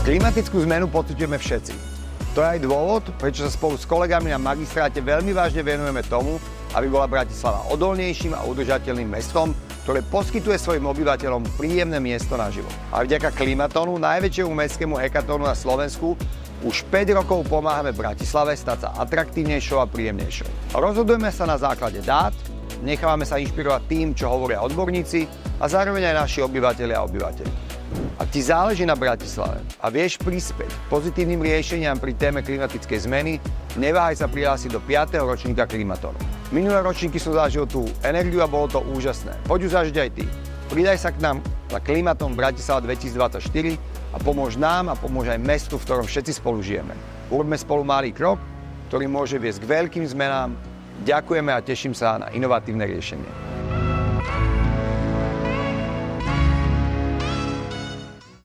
Klimatickú zmenu pociťujeme všetci. To je aj dôvod, prečo sa spolu s kolegami na magistráte veľmi vážne venujeme tomu, aby bola Bratislava odolnejším a udržateľným mestom, ktoré poskytuje svojim obyvateľom príjemné miesto na život. A vďaka Klimatónu, najväčšiemu mestskému hekatónu na Slovensku, už 5 rokov pomáhame Bratislave stať sa atraktívnejšou a príjemnejšou. Rozhodujeme sa na základe dát, nechávame sa inšpirovať tým, čo hovoria odborníci a zároveň aj naši obyvatelia a obyvateľky. Ak ti záleží na Bratislave a vieš prispieť pozitívnym riešeniam pri téme klimatickej zmeny, neváhaj sa prihlásiť do 5. ročníka Klimatónu. Minulé ročníky som zažil tú energiu a bolo to úžasné. Poď ju zažiť aj ty. Pridaj sa k nám na Klimatón Bratislava 2024 a pomôž nám a pomôž aj mestu, v ktorom všetci spolu žijeme. Urobme spolu malý krok, ktorý môže viesť k veľkým zmenám. Ďakujeme a teším sa na inovatívne riešenie.